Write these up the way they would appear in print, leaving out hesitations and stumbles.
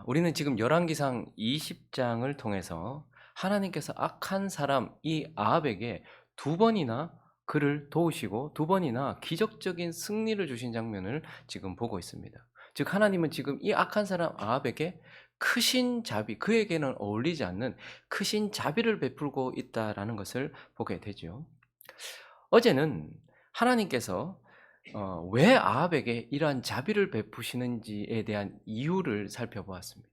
우리는 지금 열왕기상 20장을 통해서 하나님께서 악한 사람 이 아합에게 두 번이나 그를 도우시고 두 번이나 기적적인 승리를 주신 장면을 지금 보고 있습니다. 즉 하나님은 지금 이 악한 사람 아합에게 크신 자비, 그에게는 어울리지 않는 크신 자비를 베풀고 있다라는 것을 보게 되죠. 어제는 하나님께서 왜 아합에게 이러한 자비를 베푸시는지에 대한 이유를 살펴보았습니다.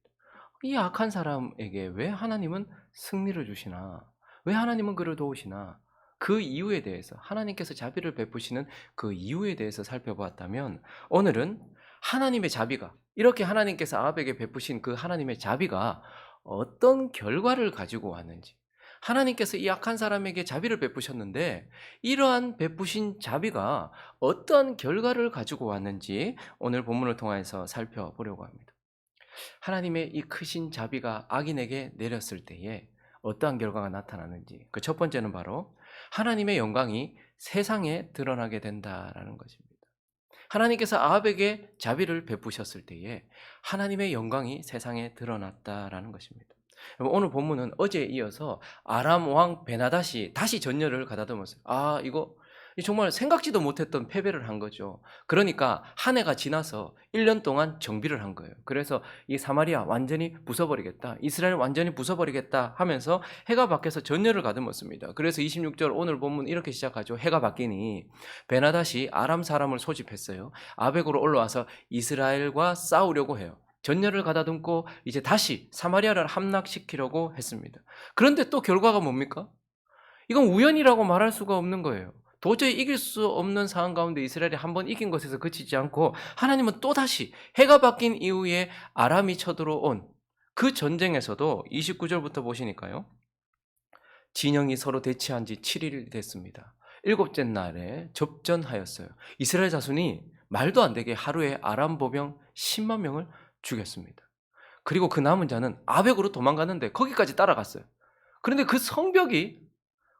이 악한 사람에게 왜 하나님은 승리를 주시나? 왜 하나님은 그를 도우시나? 그 이유에 대해서 하나님께서 자비를 베푸시는 그 이유에 대해서 살펴보았다면 오늘은 하나님의 자비가 이렇게 하나님께서 아합에게 베푸신 그 하나님의 자비가 어떤 결과를 가지고 왔는지 하나님께서 이 악한 사람에게 자비를 베푸셨는데 이러한 베푸신 자비가 어떠한 결과를 가지고 왔는지 오늘 본문을 통해서 살펴보려고 합니다. 하나님의 이 크신 자비가 악인에게 내렸을 때에 어떠한 결과가 나타나는지 그 첫 번째는 바로 하나님의 영광이 세상에 드러나게 된다라는 것입니다. 하나님께서 아합에게 자비를 베푸셨을 때에 하나님의 영광이 세상에 드러났다라는 것입니다. 오늘 본문은 어제에 이어서 아람 왕 베나닷이 다시 전열을 가다듬었어요. 이거 정말 생각지도 못했던 패배를 한 거죠. 그러니까 한 해가 지나서 1년 동안 정비를 한 거예요. 그래서 이 사마리아 완전히 부숴버리겠다, 이스라엘 완전히 부숴버리겠다 하면서 해가 바뀌어서 전열을 가듬었습니다. 그래서 26절 오늘 본문 이렇게 시작하죠. 해가 바뀌니 베나닷이 아람 사람을 소집했어요. 아벡으로 올라와서 이스라엘과 싸우려고 해요. 전열을 가다듬고 이제 다시 사마리아를 함락시키려고 했습니다. 그런데 또 결과가 뭡니까? 이건 우연이라고 말할 수가 없는 거예요. 도저히 이길 수 없는 상황 가운데 이스라엘이 한번 이긴 것에서 그치지 않고 하나님은 또다시 해가 바뀐 이후에 아람이 쳐들어온 그 전쟁에서도 29절부터 보시니까요. 진영이 서로 대치한 지 7일이 됐습니다. 일곱째 날에 접전하였어요. 이스라엘 자손이 말도 안 되게 하루에 아람 보병 10만 명을 죽였습니다. 그리고 그 남은 자는 아벡으로 도망갔는데 거기까지 따라갔어요. 그런데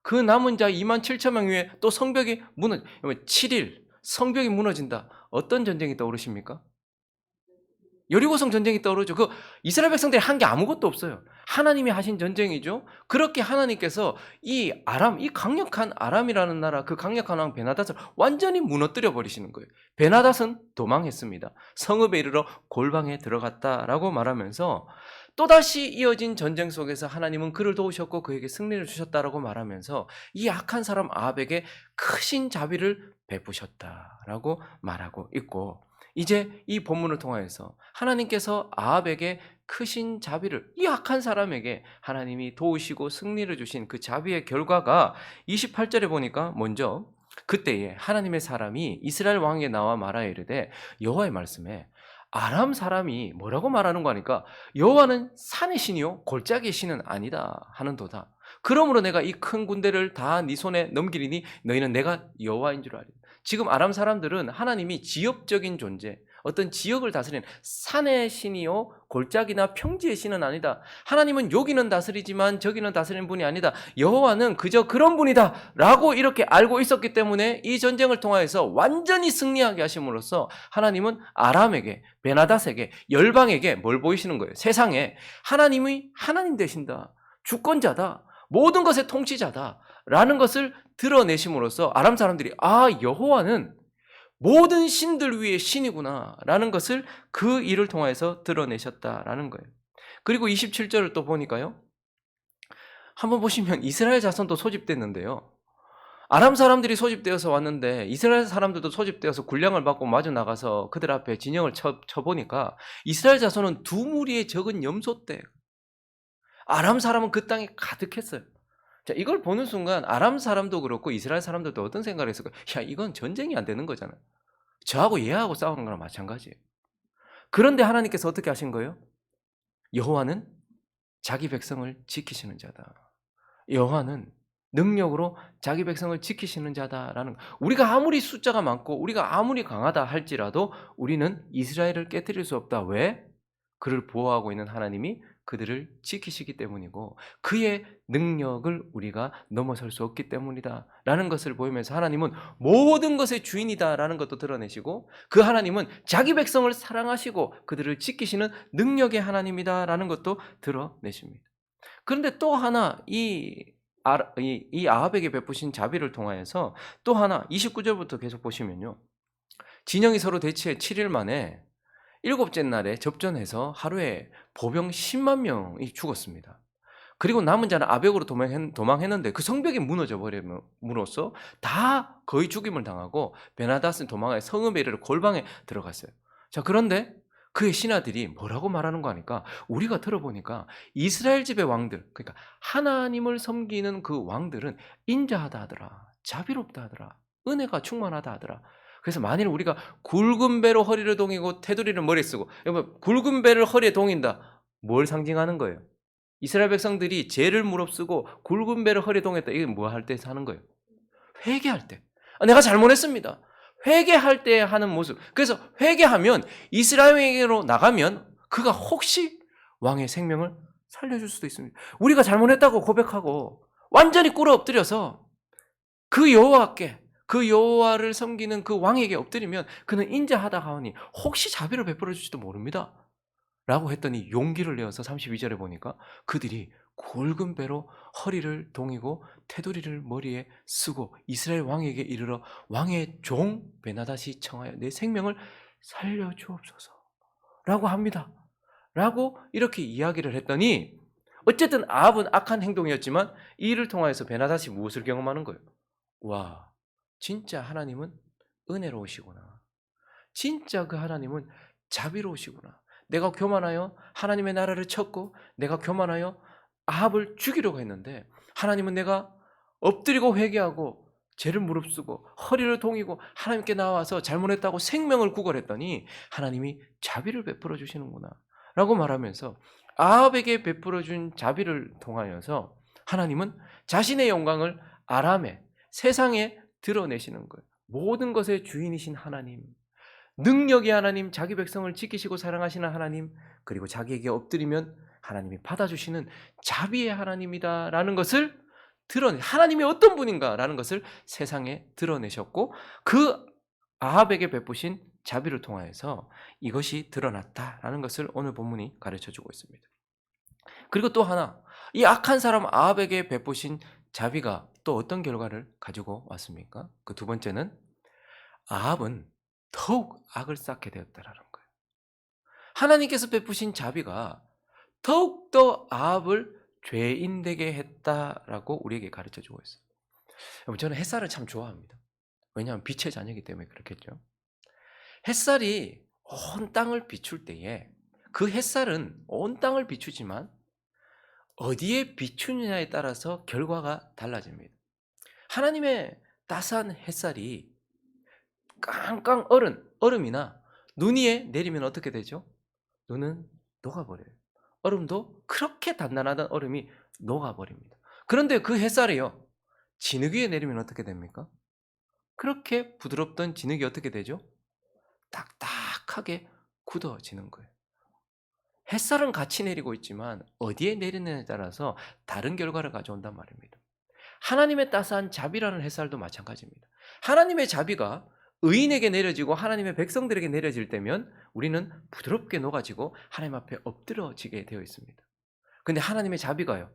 그 남은 자 2만 7천 명 위에 또 성벽이 7일 성벽이 무너진다. 어떤 전쟁이 떠오르십니까? 여리고성 전쟁이 떠오르죠. 그 이스라엘 백성들이 한 게 아무것도 없어요. 하나님이 하신 전쟁이죠. 그렇게 하나님께서 이 강력한 아람이라는 나라, 그 강력한 왕 베나닷을 완전히 무너뜨려 버리시는 거예요. 베나닷은 도망했습니다. 성읍에 이르러 골방에 들어갔다라고 말하면서 또다시 이어진 전쟁 속에서 하나님은 그를 도우셨고 그에게 승리를 주셨다라고 말하면서 이 악한 사람 아합에게 크신 자비를 베푸셨다라고 말하고 있고, 이제 이 본문을 통하여서 하나님께서 아합에게 크신 자비를 이 악한 사람에게 하나님이 도우시고 승리를 주신 그 자비의 결과가 28절에 보니까 먼저 그때에 하나님의 사람이 이스라엘 왕에게 나와 말하여 이르되 여호와의 말씀에 아람 사람이 뭐라고 말하는 거 하니까 여호와는 산의 신이요 골짜기의 신은 아니다 하는도다. 그러므로 내가 이 큰 군대를 다 네 손에 넘기리니 너희는 내가 여호와인 줄 알리라. 지금 아람 사람들은 하나님이 지역적인 존재, 어떤 지역을 다스리는 산의 신이요 골짜기나 평지의 신은 아니다. 하나님은 여기는 다스리지만 저기는 다스리는 분이 아니다. 여호와는 그저 그런 분이다 라고 이렇게 알고 있었기 때문에 이 전쟁을 통하여서 완전히 승리하게 하심으로써 하나님은 아람에게, 베나닷에게, 열방에게 뭘 보이시는 거예요? 세상에 하나님이 하나님 되신다, 주권자다, 모든 것의 통치자다 라는 것을 드러내심으로써 아람 사람들이 여호와는 모든 신들 위의 신이구나 라는 것을 그 일을 통해서 드러내셨다라는 거예요. 그리고 27절을 또 보니까요, 한번 보시면 이스라엘 자손도 소집됐는데요, 아람 사람들이 소집되어서 왔는데 이스라엘 사람들도 소집되어서 군량을 받고 마주 나가서 그들 앞에 진영을 쳐보니까 이스라엘 자손은 두 무리의 적은 염소떼, 아람 사람은 그 땅에 가득했어요. 자, 이걸 보는 순간 아람 사람도 그렇고 이스라엘 사람들도 어떤 생각을 했을까요? 이건 전쟁이 안 되는 거잖아요. 저하고 얘하고 싸우는 거랑 마찬가지예요. 그런데 하나님께서 어떻게 하신 거예요? 여호와는 자기 백성을 지키시는 자다. 여호와는 능력으로 자기 백성을 지키시는 자다라는, 우리가 아무리 숫자가 많고 우리가 아무리 강하다 할지라도 우리는 이스라엘을 깨뜨릴 수 없다. 왜? 그를 보호하고 있는 하나님이 그들을 지키시기 때문이고 그의 능력을 우리가 넘어설 수 없기 때문이다라는 것을 보이면서 하나님은 모든 것의 주인이다라는 것도 드러내시고 그 하나님은 자기 백성을 사랑하시고 그들을 지키시는 능력의 하나님이다라는 것도 드러내십니다. 그런데 또 하나 이 아합에게 베푸신 자비를 통하여서 또 하나 29절부터 계속 보시면요. 진영이 서로 대치해 7일 만에 일곱째 날에 접전해서 하루에 보병 10만 명이 죽었습니다. 그리고 남은 자는 아벡으로 도망했는데 그 성벽이 무너져 버림으로써 다 거의 죽임을 당하고 베나닷은 도망하여 성읍에 이르러 골방에 들어갔어요. 자, 그런데 그의 신하들이 뭐라고 말하는 거 하니까 우리가 들어보니까 이스라엘 집의 왕들, 그러니까 하나님을 섬기는 그 왕들은 인자하다 하더라, 자비롭다 하더라, 은혜가 충만하다 하더라. 그래서 만일 우리가 굵은 배로 허리를 동이고 테두리를 머리에 쓰고, 여러분 굵은 배를 허리에 동인다, 뭘 상징하는 거예요? 이스라엘 백성들이 죄를 무릅쓰고 굵은 배를 허리에 동했다. 이게 뭐 할 때 하는 거예요? 회개할 때. 내가 잘못했습니다. 회개할 때 하는 모습. 그래서 회개하면 이스라엘에게로 나가면 그가 혹시 왕의 생명을 살려줄 수도 있습니다. 우리가 잘못했다고 고백하고 완전히 꿇어 엎드려서 그 여호와께, 그 여호와를 섬기는 그 왕에게 엎드리면 그는 인자하다 하오니 혹시 자비를 베풀어 줄지도 모릅니다 라고 했더니 용기를 내어서 32절에 보니까 그들이 굵은 배로 허리를 동이고 테두리를 머리에 쓰고 이스라엘 왕에게 이르러 왕의 종 베나닷이 청하여 내 생명을 살려주옵소서 라고 합니다. 라고 이렇게 이야기를 했더니 어쨌든 아합은 악한 행동이었지만 이 일을 통하여서 베나닷이 무엇을 경험하는 거예요? 와, 진짜 하나님은 은혜로우시구나. 진짜 그 하나님은 자비로우시구나. 내가 교만하여 하나님의 나라를 쳤고 내가 교만하여 아합을 죽이려고 했는데 하나님은 내가 엎드리고 회개하고 죄를 무릅쓰고 허리를 동이고 하나님께 나와서 잘못했다고 생명을 구걸했더니 하나님이 자비를 베풀어 주시는구나 라고 말하면서 아합에게 베풀어 준 자비를 통하여서 하나님은 자신의 영광을 아람에, 세상에 드러내시는 거예요. 모든 것의 주인이신 하나님, 능력의 하나님, 자기 백성을 지키시고 사랑하시는 하나님, 그리고 자기에게 엎드리면 하나님이 받아주시는 자비의 하나님이다라는 것을 하나님이 어떤 분인가라는 것을 세상에 드러내셨고 그 아합에게 베푸신 자비를 통하여서 이것이 드러났다라는 것을 오늘 본문이 가르쳐주고 있습니다. 그리고 또 하나, 이 악한 사람 아합에게 베푸신 자비가 또 어떤 결과를 가지고 왔습니까? 그 두 번째는 아합은 더욱 악을 쌓게 되었다라는 거예요. 하나님께서 베푸신 자비가 더욱더 아합을 죄인 되게 했다라고 우리에게 가르쳐주고 있어요. 여러분, 저는 햇살을 참 좋아합니다. 왜냐하면 빛의 자녀이기 때문에 그렇겠죠. 햇살이 온 땅을 비출 때에 그 햇살은 온 땅을 비추지만 어디에 비추느냐에 따라서 결과가 달라집니다. 하나님의 따스한 햇살이 깡깡 얼음이나 눈 위에 내리면 어떻게 되죠? 눈은 녹아버려요. 얼음도 그렇게 단단하던 얼음이 녹아버립니다. 그런데 그 햇살이요, 진흙 위에 내리면 어떻게 됩니까? 그렇게 부드럽던 진흙이 어떻게 되죠? 딱딱하게 굳어지는 거예요. 햇살은 같이 내리고 있지만 어디에 내리느냐에 따라서 다른 결과를 가져온단 말입니다. 하나님의 따스한 자비라는 햇살도 마찬가지입니다. 하나님의 자비가 의인에게 내려지고 하나님의 백성들에게 내려질 때면 우리는 부드럽게 녹아지고 하나님 앞에 엎드러지게 되어 있습니다. 그런데 하나님의 자비가요,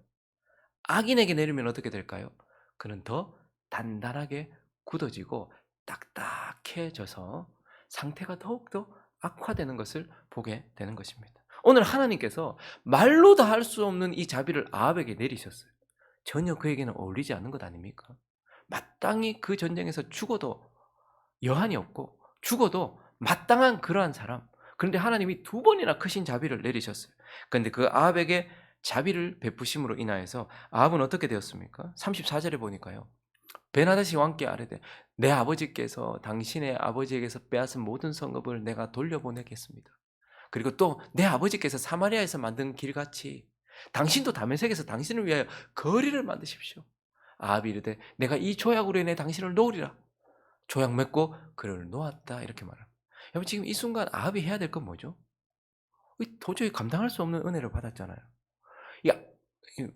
악인에게 내리면 어떻게 될까요? 그는 더 단단하게 굳어지고 딱딱해져서 상태가 더욱더 악화되는 것을 보게 되는 것입니다. 오늘 하나님께서 말로 다 할 수 없는 이 자비를 아합에게 내리셨어요. 전혀 그에게는 어울리지 않는 것 아닙니까? 마땅히 그 전쟁에서 죽어도 여한이 없고 죽어도 마땅한 그러한 사람. 그런데 하나님이 두 번이나 크신 자비를 내리셨어요. 그런데 그 아합에게 자비를 베푸심으로 인하여서 아합은 어떻게 되었습니까? 34절에 보니까요, 베나닷이 왕께 아뢰되 내 아버지께서 당신의 아버지에게서 빼앗은 모든 성읍을 내가 돌려보내겠습니다. 그리고 또 내 아버지께서 사마리아에서 만든 길같이 당신도 다메섹에서 당신을 위하여 거리를 만드십시오. 아합이 이르되 내가 이 조약으로 인해 당신을 놓으리라. 조약 맺고 그를 놓았다, 이렇게 말합니다. 여러분, 지금 이 순간 아합이 해야 될 건 뭐죠? 도저히 감당할 수 없는 은혜를 받았잖아요. 야,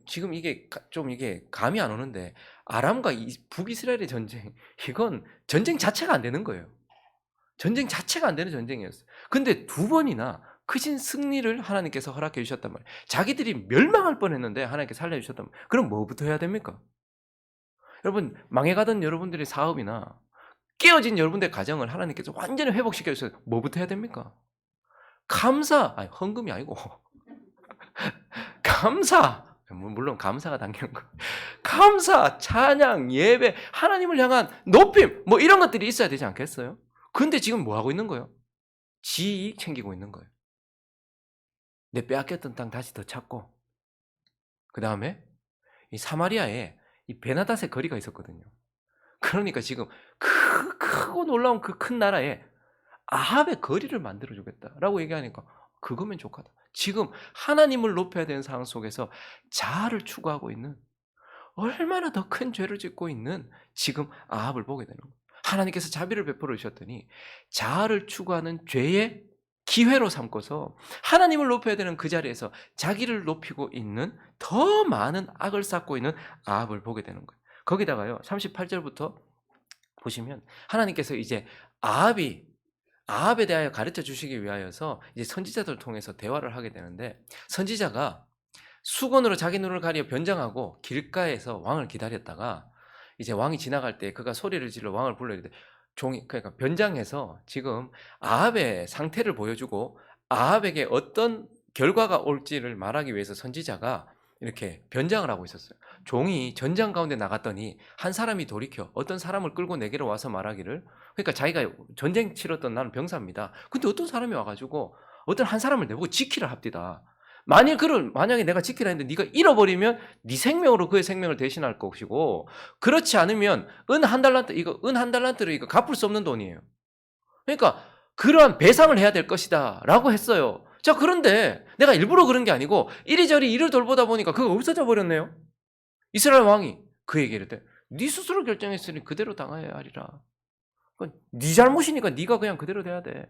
지금 이게 좀 이게 감이 안 오는데 아람과 북이스라엘의 전쟁, 이건 전쟁 자체가 안 되는 거예요. 전쟁 자체가 안 되는 전쟁이었어요. 근데 두 번이나 크신 승리를 하나님께서 허락해 주셨단 말이에요. 자기들이 멸망할 뻔했는데 하나님께 살려주셨단 말이에요. 그럼 뭐부터 해야 됩니까? 여러분, 망해가던 여러분들의 사업이나 깨어진 여러분들의 가정을 하나님께서 완전히 회복시켜 주셔서 뭐부터 해야 됩니까? 감사, 아니 헌금이 아니고 감사. 물론 감사가 담긴 거. 감사, 찬양, 예배, 하나님을 향한 높임, 뭐 이런 것들이 있어야 되지 않겠어요? 근데 지금 뭐 하고 있는 거예요? 지이익 챙기고 있는 거예요. 내 빼앗겼던 땅 다시 더 찾고, 그 다음에 이 사마리아에 이 베나닷의 거리가 있었거든요. 그러니까 지금 크고 놀라운 그 큰 나라에 아합의 거리를 만들어 주겠다라고 얘기하니까 그거면 족하다. 지금 하나님을 높여야 되는 상황 속에서 자아를 추구하고 있는, 얼마나 더 큰 죄를 짓고 있는 지금 아합을 보게 되는 거예요. 하나님께서 자비를 베풀어 주셨더니 자아를 추구하는 죄의 기회로 삼고서 하나님을 높여야 되는 그 자리에서 자기를 높이고 있는, 더 많은 악을 쌓고 있는 아합을 보게 되는 거예요. 거기다가요, 38절부터 보시면 하나님께서 이제 아합에 대하여 가르쳐 주시기 위하여서 이제 선지자들을 통해서 대화를 하게 되는데, 선지자가 수건으로 자기 눈을 가려 변장하고 길가에서 왕을 기다렸다가 이제 왕이 지나갈 때 그가 소리를 질러 왕을 불러야 돼. 종이, 그러니까 변장해서 지금 아합의 상태를 보여주고 아합에게 어떤 결과가 올지를 말하기 위해서 선지자가 이렇게 변장을 하고 있었어요. 종이 전장 가운데 나갔더니 한 사람이 돌이켜 어떤 사람을 끌고 내게로 와서 말하기를, 그러니까 자기가 전쟁 치렀던 나는 병사입니다. 근데 어떤 사람이 와가지고 어떤 한 사람을 내보고 지키라 합디다. 만약에 내가 지키라 했는데 네가 잃어버리면 네 생명으로 그의 생명을 대신할 것이고, 그렇지 않으면 은 한 달란트를 이거 갚을 수 없는 돈이에요. 그러니까 그러한 배상을 해야 될 것이다라고 했어요. 자, 그런데 내가 일부러 그런 게 아니고 이리저리 일을 돌보다 보니까 그거 없어져 버렸네요. 이스라엘 왕이 그에게 이르되 네 스스로 결정했으니 그대로 당하여야 하리라. 그건 네 잘못이니까 네가 그냥 그대로 돼야 돼.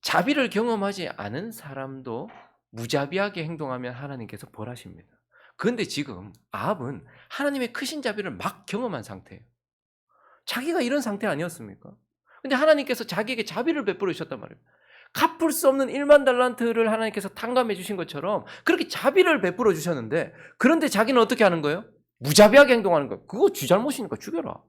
자비를 경험하지 않은 사람도 무자비하게 행동하면 하나님께서 벌하십니다. 그런데 지금 아합은 하나님의 크신 자비를 막 경험한 상태예요. 자기가 이런 상태 아니었습니까? 근데 하나님께서 자기에게 자비를 베풀어 주셨단 말이에요. 갚을 수 없는 1만 달란트를 하나님께서 탕감해 주신 것처럼 그렇게 자비를 베풀어 주셨는데, 그런데 자기는 어떻게 하는 거예요? 무자비하게 행동하는 거예요. 그거 지 잘못이니까 죽여라.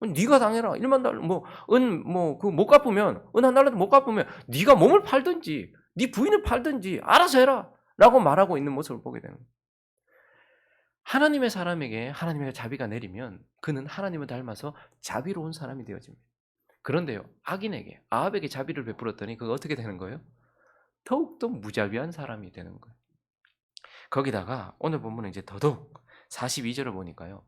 네가 당해라. 1만 달러 그거 못 갚으면, 은 한 달러도 못 갚으면 네가 몸을 팔든지 네 부인을 팔든지 알아서 해라라고 말하고 있는 모습을 보게 되는 거예요. 하나님의 사람에게 하나님의 자비가 내리면 그는 하나님을 닮아서 자비로운 사람이 되어집니다. 그런데요, 악인에게 아합에게 자비를 베풀었더니 그거 어떻게 되는 거예요? 더욱더 무자비한 사람이 되는 거예요. 거기다가 오늘 본문은 이제 더더욱 42절을 보니까요,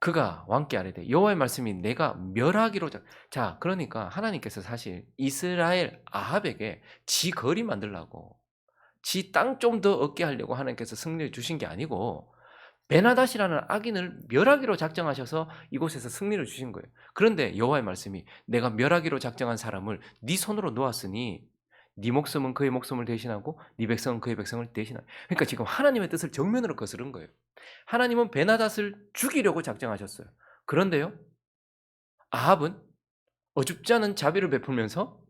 그가 왕께 아뢰되 여호와의 말씀이 내가 멸하기로 자, 그러니까 하나님께서 사실 이스라엘 아합에게 지 거리 만들라고, 지 땅 좀 더 얻게 하려고 하나님께서 승리를 주신 게 아니고 베나닷이라는 악인을 멸하기로 작정하셔서 이곳에서 승리를 주신 거예요. 그런데 여호와의 말씀이 내가 멸하기로 작정한 사람을 네 손으로 놓았으니 네 목숨은 그의 목숨을 대신하고 네 백성은 그의 백성을 대신하라. 그러니까 지금 하나님의 뜻을 정면으로 거스른 거예요. 하나님은 베나닷을 죽이려고 작정하셨어요. 그런데요, 아합은 어줍지 않은 자비를 베풀면서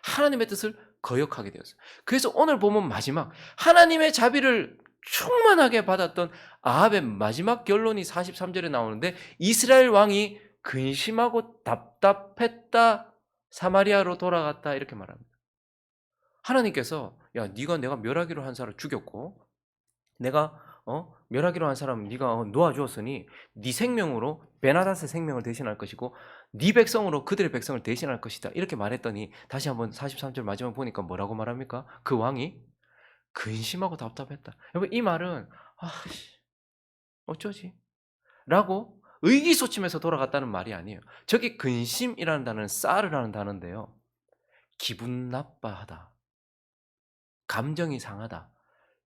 하나님의 뜻을 거역하게 되었어요. 그래서 오늘 보면 마지막 하나님의 자비를 충만하게 받았던 아합의 마지막 결론이 43절에 나오는데, 이스라엘 왕이 근심하고 답답했다 사마리아로 돌아갔다 이렇게 말합니다. 하나님께서 야, 네가 내가 멸하기로 한 사람 죽였고 내가 멸하기로 한 사람 네가 놓아주었으니 네 생명으로 베나닷의 생명을 대신할 것이고 네 백성으로 그들의 백성을 대신할 것이다 이렇게 말했더니, 다시 한번 43절 마지막 보니까 뭐라고 말합니까? 그 왕이 근심하고 답답했다. 여러분, 이 말은 어쩌지? 라고 의기소침해서 돌아갔다는 말이 아니에요. 저기 근심이라는 단어는 싸르라는 단어인데요, 기분 나빠하다, 감정이 상하다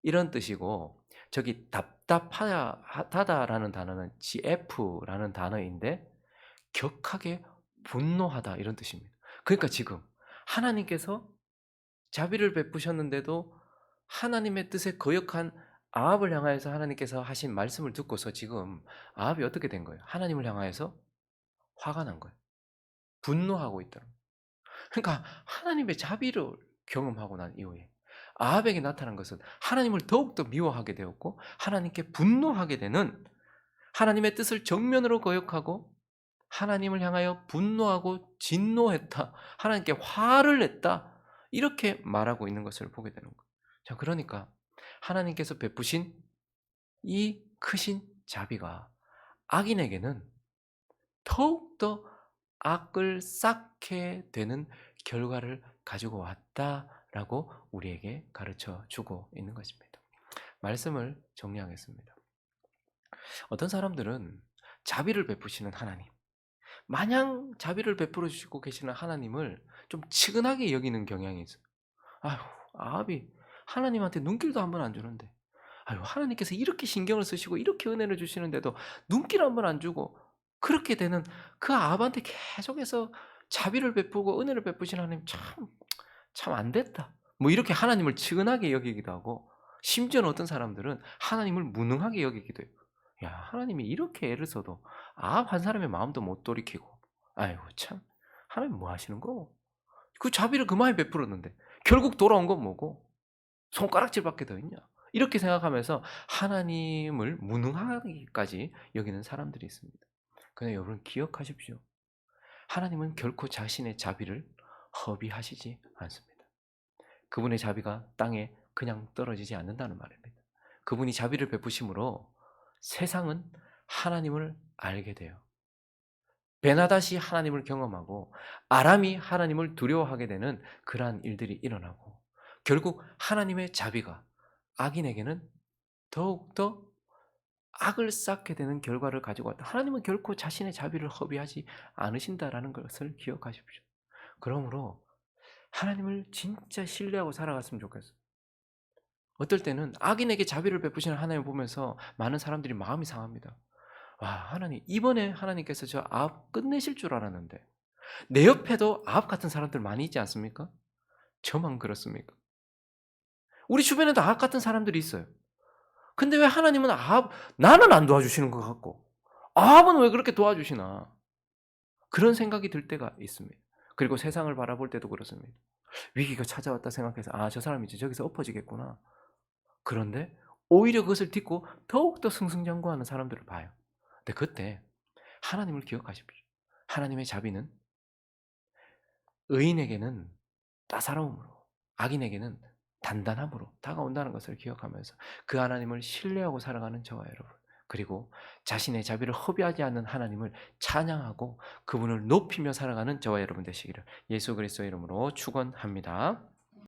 이런 뜻이고, 저기 답답하다라는 단어는 gf라는 단어인데 격하게 분노하다 이런 뜻입니다. 그러니까 지금 하나님께서 자비를 베푸셨는데도 하나님의 뜻에 거역한 아합을 향하여서 하나님께서 하신 말씀을 듣고서 지금 아합이 어떻게 된 거예요? 하나님을 향하여서 화가 난 거예요. 분노하고 있더라고요. 그러니까 하나님의 자비를 경험하고 난 이후에 아합에게 나타난 것은 하나님을 더욱더 미워하게 되었고 하나님께 분노하게 되는, 하나님의 뜻을 정면으로 거역하고 하나님을 향하여 분노하고 진노했다, 하나님께 화를 냈다, 이렇게 말하고 있는 것을 보게 되는 거예요. 자, 그러니까 하나님께서 베푸신 이 크신 자비가 악인에게는 더욱더 악을 쌓게 되는 결과를 가지고 왔다라고 우리에게 가르쳐 주고 있는 것입니다. 말씀을 정리하겠습니다. 어떤 사람들은 자비를 베푸시는 하나님, 마냥 자비를 베풀어 주시고 계시는 하나님을 좀 치근하게 여기는 경향이 있어요. 아휴, 아합이 하나님한테 눈길도 한 번 안 주는데, 아유, 하나님께서 이렇게 신경을 쓰시고 이렇게 은혜를 주시는데도 눈길 한 번 안 주고, 그렇게 되는 그 아합한테 계속해서 자비를 베푸고 은혜를 베푸시는 하나님, 참 안 됐다, 뭐 이렇게 하나님을 치근하게 여기기도 하고, 심지어는 어떤 사람들은 하나님을 무능하게 여기기도 해요. 야, 하나님이 이렇게 애를 써도 아합 한 사람의 마음도 못 돌이키고, 아이고 참, 하나님 뭐 하시는 거고, 그 자비를 그만이 베풀었는데 결국 돌아온 건 뭐고, 손가락질밖에 더 있냐, 이렇게 생각하면서 하나님을 무능하기까지 여기는 사람들이 있습니다. 그런데 여러분 기억하십시오. 하나님은 결코 자신의 자비를 허비하시지 않습니다. 그분의 자비가 땅에 그냥 떨어지지 않는다는 말입니다. 그분이 자비를 베푸심으로 세상은 하나님을 알게 돼요. 베나다시 하나님을 경험하고 아람이 하나님을 두려워하게 되는 그러한 일들이 일어나고, 결국 하나님의 자비가 악인에게는 더욱더 악을 쌓게 되는 결과를 가지고 왔다. 하나님은 결코 자신의 자비를 허비하지 않으신다라는 것을 기억하십시오. 그러므로 하나님을 진짜 신뢰하고 살아갔으면 좋겠어요. 어떨 때는 악인에게 자비를 베푸시는 하나님을 보면서 많은 사람들이 마음이 상합니다. 와, 하나님, 이번에 하나님께서 저 아합 끝내실 줄 알았는데, 내 옆에도 아합 같은 사람들 많이 있지 않습니까? 저만 그렇습니까? 우리 주변에도 아합 같은 사람들이 있어요. 근데 왜 하나님은 나는 안 도와주시는 것 같고 아합은 왜 그렇게 도와주시나, 그런 생각이 들 때가 있습니다. 그리고 세상을 바라볼 때도 그렇습니다. 위기가 찾아왔다 생각해서 저 사람이 이제 저기서 엎어지겠구나. 그런데 오히려 그것을 딛고 더욱더 승승장구하는 사람들을 봐요. 근데 그때 하나님을 기억하십시오. 하나님의 자비는 의인에게는 따사로움으로, 악인에게는 단단함으로 다가온다는 것을 기억하면서 그 하나님을 신뢰하고 살아가는 저와 여러분, 그리고 자신의 자비를 허비하지 않는 하나님을 찬양하고 그분을 높이며 살아가는 저와 여러분 되시기를 예수 그리스도의 이름으로 축원합니다.